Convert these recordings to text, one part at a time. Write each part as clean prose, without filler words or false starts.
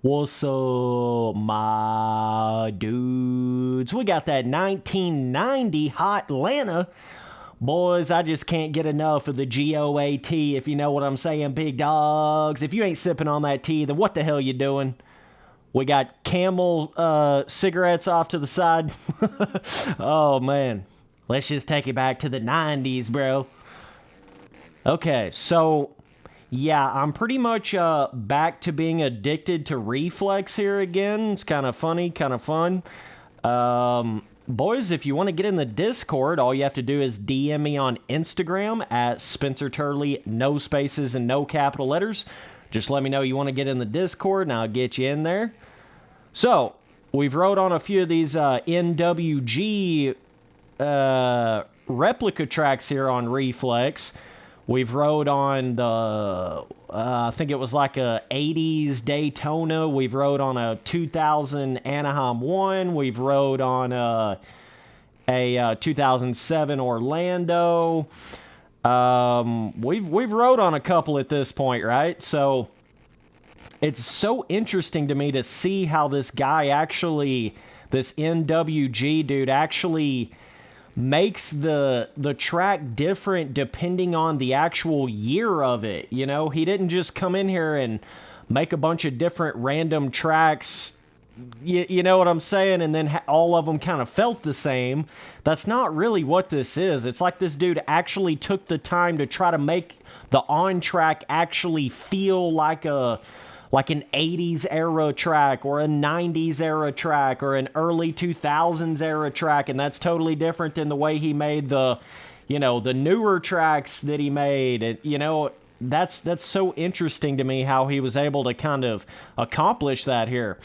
What's up, my dudes? We got that 1990 Hot Atlanta. Boys, I just can't get enough of the GOAT, if you know what I'm saying, big dogs. If you ain't sipping on that tea, then what the hell you doing? We got Camel cigarettes off to the side. Oh, man. Let's just take it back to the 90s, bro. Okay, so... yeah, I'm pretty much back to being addicted to Reflex here again. It's kind of funny, kind of fun. Boys, if you want to get in the Discord, all you have to do is DM me on Instagram at Spencer Turley, no spaces and no capital letters. Just let me know you want to get in the Discord, and I'll get you in there. So, we've rode on a few of these NWG replica tracks here on Reflex. We've rode on the, I think it was like a 80s Daytona. We've rode on a 2000 Anaheim 1. We've rode on a 2007 Orlando. We've rode on a couple at this point, right? So it's so interesting to me to see how this guy actually, this NWG dude actually makes the track different depending on the actual year of it. You know, he didn't just come in here and make a bunch of different random tracks, you know what I'm saying, and then all of them kind of felt the same. That's not really what this is. It's like this dude actually took the time to try to make the on-track actually feel like an 80s era track or a 90s era track or an early 2000s era track, and that's totally different than the way he made the newer tracks that he made. That's so interesting to me how he was able to kind of accomplish that here.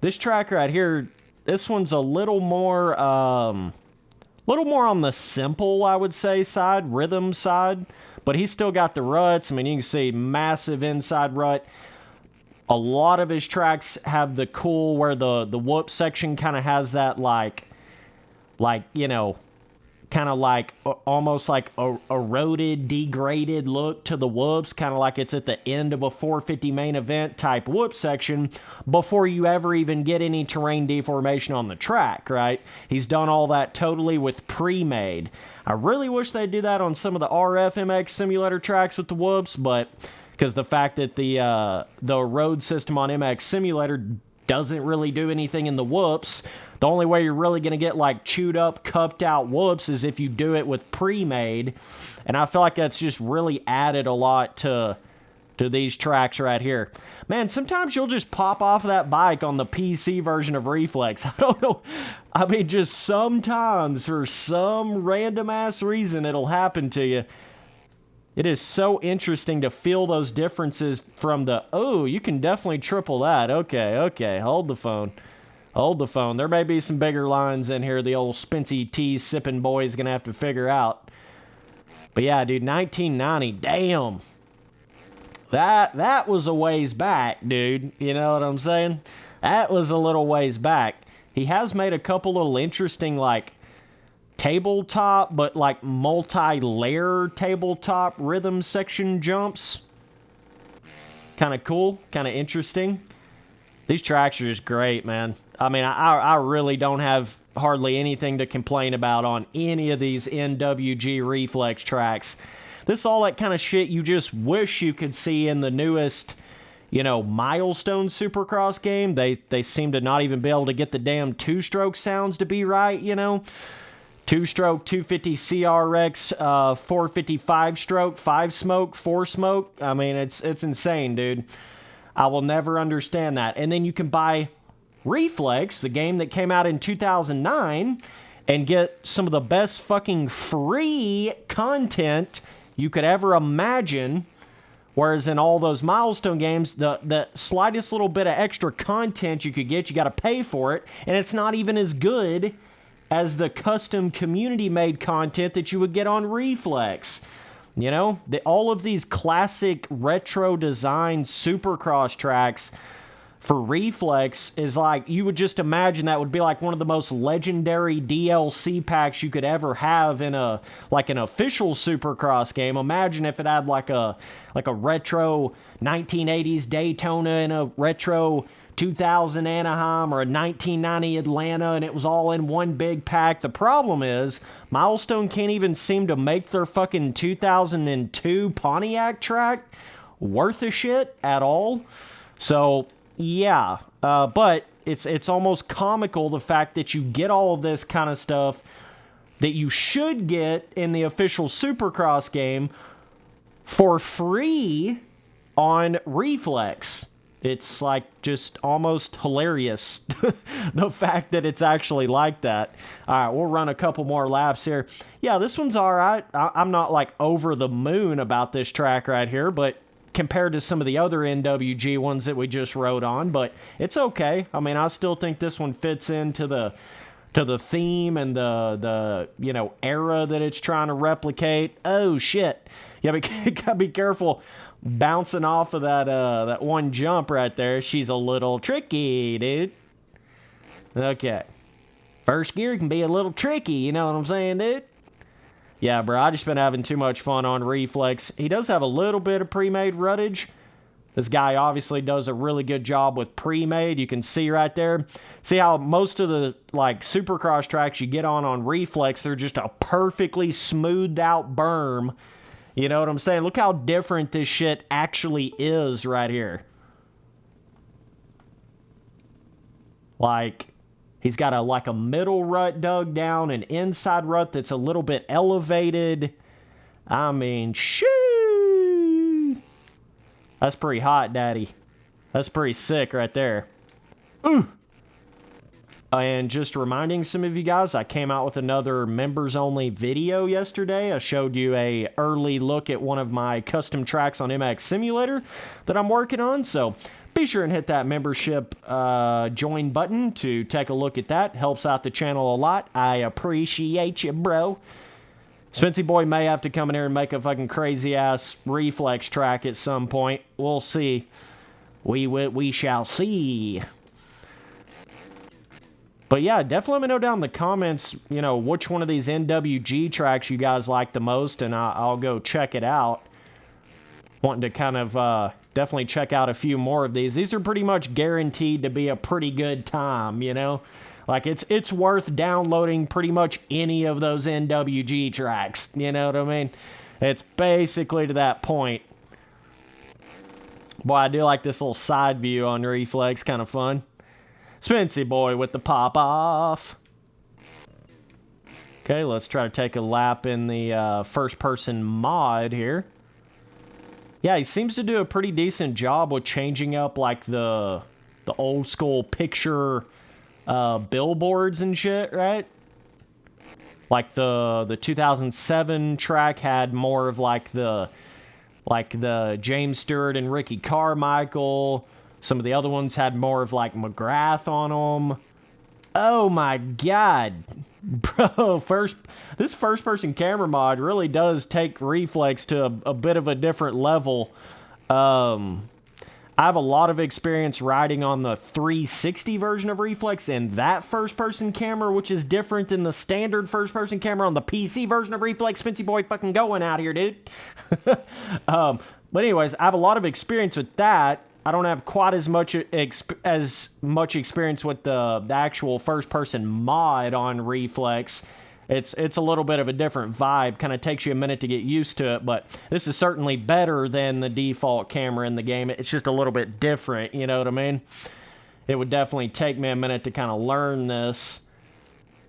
This track right here, this one's a little more on the simple, I would say, side, rhythm side, but he's still got the ruts. I mean, you can see massive inside rut. A lot of his tracks have the cool where the whoop section kind of has that almost like a eroded, degraded look to the whoops, kind of like it's at the end of a 450 main event type whoop section before you ever even get any terrain deformation on the track, right? He's done all that totally with pre-made. I really wish they'd do that on some of the RF MX simulator tracks with the whoops, but... because the fact that the road system on MX Simulator doesn't really do anything in the whoops, the only way you're really going to get like chewed up, cupped out whoops is if you do it with pre-made. And I feel like that's just really added a lot to these tracks right here. Man, sometimes you'll just pop off that bike on the PC version of Reflex. I don't know. I mean, just sometimes for some random ass reason it'll happen to you. It is so interesting to feel those differences from the, oh, you can definitely triple that. Okay, hold the phone. There may be some bigger lines in here the old Spency tea sipping boy is going to have to figure out. But yeah, dude, 1990, damn. That was a ways back, dude. You know what I'm saying? That was a little ways back. He has made a couple little interesting, like, tabletop, but like multi-layer tabletop rhythm section jumps. Kind of cool, kind of interesting. These tracks are just great, man. I mean, I really don't have hardly anything to complain about on any of these NWG Reflex tracks. This is all that kind of shit you just wish you could see in the newest, Milestone Supercross game. They seem to not even be able to get the damn two-stroke sounds to be right, Two-stroke, 250 CRX, 455 stroke, 5-smoke, 4-smoke. I mean, it's insane, dude. I will never understand that. And then you can buy Reflex, the game that came out in 2009, and get some of the best fucking free content you could ever imagine. Whereas in all those Milestone games, the slightest little bit of extra content you could get, you got to pay for it. And it's not even as good as the custom community-made content that you would get on Reflex. All of these classic retro design Supercross tracks, for Reflex is like, you would just imagine that would be like one of the most legendary DLC packs you could ever have in a like an official Supercross game. Imagine if it had like a retro 1980s Daytona and a retro 2000 Anaheim or a 1990 Atlanta, and it was all in one big pack. The problem is Milestone can't even seem to make their fucking 2002 Pontiac track worth a shit at all. So yeah, but it's almost comical, the fact that you get all of this kind of stuff that you should get in the official Supercross game for free on Reflex. It's like just almost hilarious, the fact that it's actually like that. All right, we'll run a couple more laps here. Yeah, this one's all right. I'm not like over the moon about this track right here, but compared to some of the other NWG ones that we just rode on, but it's okay. I mean, I still think this one fits into the theme and the you know, era that it's trying to replicate. Oh shit. Yeah, but gotta be careful bouncing off of that one jump right there. She's a little tricky, dude. Okay. First gear can be a little tricky, you know what I'm saying, dude? Yeah, bro, I just been having too much fun on Reflex. He does have a little bit of pre-made ruttage. This guy obviously does a really good job with pre-made. You can see right there. See how most of the like Supercross tracks you get on Reflex, they're just a perfectly smoothed out berm. You know what I'm saying? Look how different this shit actually is right here. Like, he's got a middle rut dug down, an inside rut that's a little bit elevated. I mean, shoo! That's pretty hot, daddy. That's pretty sick right there. Ooh! And just reminding some of you guys, I came out with another members-only video yesterday. I showed you a early look at one of my custom tracks on MX Simulator that I'm working on, so be sure and hit that membership join button to take a look at that. Helps out the channel a lot. I appreciate you, bro. Spency Boy may have to come in here and make a fucking crazy-ass Reflex track at some point. We'll see. We shall see. But yeah, definitely let me know down in the comments, you know, which one of these NWG tracks you guys like the most, and I'll go check it out. Wanting to kind of definitely check out a few more of these. These are pretty much guaranteed to be a pretty good time, you know? Like, it's worth downloading pretty much any of those NWG tracks, you know what I mean? It's basically to that point. Boy, I do like this little side view on Reflex, kind of fun. Spency Boy with the pop-off. Okay, let's try to take a lap in the first-person mod here. Yeah, he seems to do a pretty decent job with changing up, like, the old-school picture billboards and shit, right? Like, the 2007 track had more of, like the James Stewart and Ricky Carmichael. Some of the other ones had more of, like, McGrath on them. Oh, my God. Bro, this first-person camera mod really does take Reflex to a bit of a different level. I have a lot of experience riding on the 360 version of Reflex and that first-person camera, which is different than the standard first-person camera on the PC version of Reflex. Spency Boy fucking going out here, dude. But anyways, I have a lot of experience with that. I don't have quite as much experience with the actual first-person mod on Reflex. It's a little bit of a different vibe. Kind of takes you a minute to get used to it, but this is certainly better than the default camera in the game. It's just a little bit different, you know what I mean? It would definitely take me a minute to kind of learn this.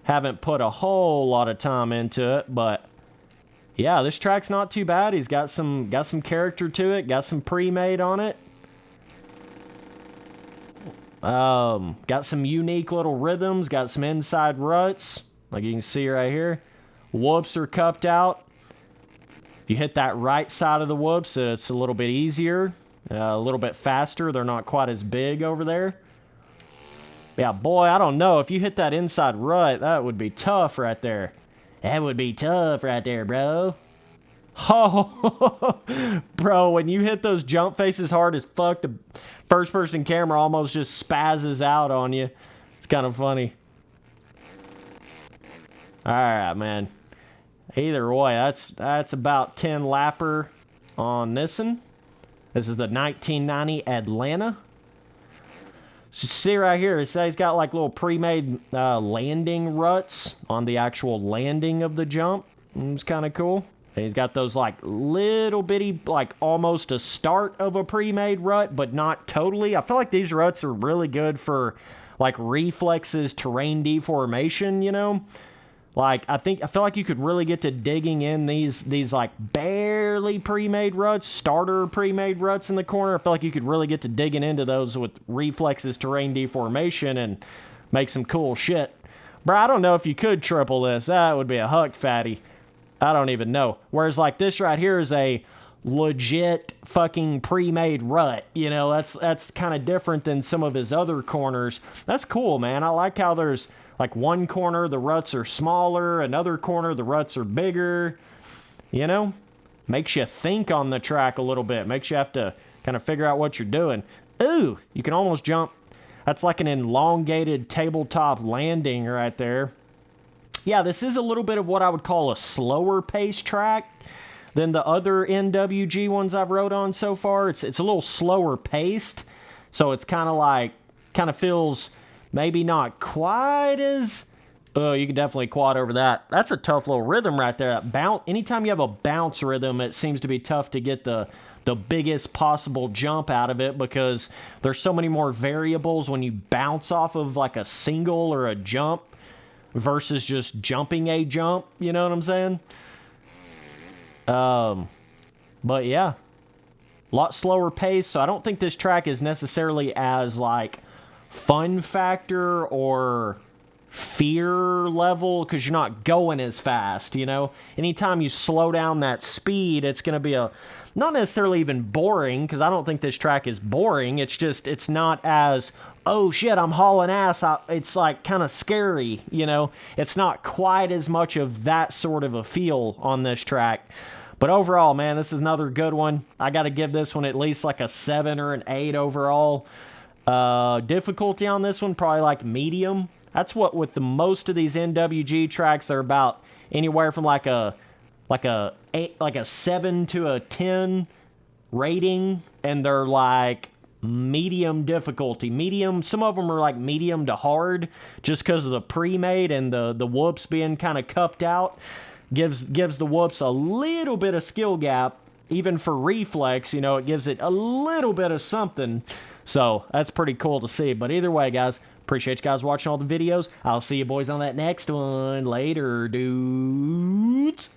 Haven't put a whole lot of time into it, but yeah, this track's not too bad. He's got some character to it, got some pre-made on it. Got some unique little rhythms, got some inside ruts, like you can see right here. Whoops are cupped out. If you hit that right side of the whoops, it's a little bit easier, a little bit faster. They're not quite as big over there. Yeah, boy, I don't know. If you hit that inside rut, that would be tough right there. That would be tough right there, bro. Oh, bro, when you hit those jump faces hard as fuck, the first person camera almost just spazzes out on you. It's kind of funny. All right, man. Either way, that's about 10 lapper on this one. This is the 1990 Atlanta. So see right here, it says he's got like little pre-made landing ruts on the actual landing of the jump. It's kind of cool. And he's got those like little bitty, like almost a start of a pre-made rut, but not totally. I feel like these ruts are really good for like reflexes, terrain deformation, you know? Like, I feel like you could really get to digging in these like barely pre-made ruts, starter pre-made ruts in the corner. I feel like you could really get to digging into those with reflexes, terrain deformation, and make some cool shit. Bro, I don't know if you could triple this. That would be a huck fatty. I don't even know. Whereas like this right here is a legit fucking pre-made rut. You know, that's kind of different than some of his other corners. That's cool, man. I like how there's like one corner, the ruts are smaller. Another corner, the ruts are bigger. You know? Makes you think on the track a little bit. Makes you have to kind of figure out what you're doing. Ooh, you can almost jump. That's like an elongated tabletop landing right there. Yeah, this is a little bit of what I would call a slower pace track than the other NWG ones I've rode on so far. It's a little slower paced. So it's kind of feels maybe not quite as... Oh, you can definitely quad over that. That's a tough little rhythm right there. That bounce. Anytime you have a bounce rhythm, it seems to be tough to get the biggest possible jump out of it because there's so many more variables when you bounce off of like a single or a jump versus just jumping a jump. You know what I'm saying? But yeah, a lot slower pace. So I don't think this track is necessarily as like fun factor or fear level because you're not going as fast, you know? Anytime you slow down that speed, it's going to be not necessarily even boring because I don't think this track is boring. It's just, it's not as, oh shit, I'm hauling ass. It's like kind of scary, you know? It's not quite as much of that sort of a feel on this track. But overall, man, this is another good one. I got to give this one at least like a 7 or an 8 overall. Difficulty on this one, probably like medium. That's what with the most of these NWG tracks, they're about anywhere from like a 7 to a 10 rating, and they're like medium difficulty. Medium, some of them are like medium to hard, just because of the pre-made and the whoops being kind of cupped out. Gives the whoops a little bit of skill gap, even for reflex, you know, it gives it a little bit of something. So that's pretty cool to see. But either way, guys, appreciate you guys watching all the videos. I'll see you boys on that next one. Later, dudes.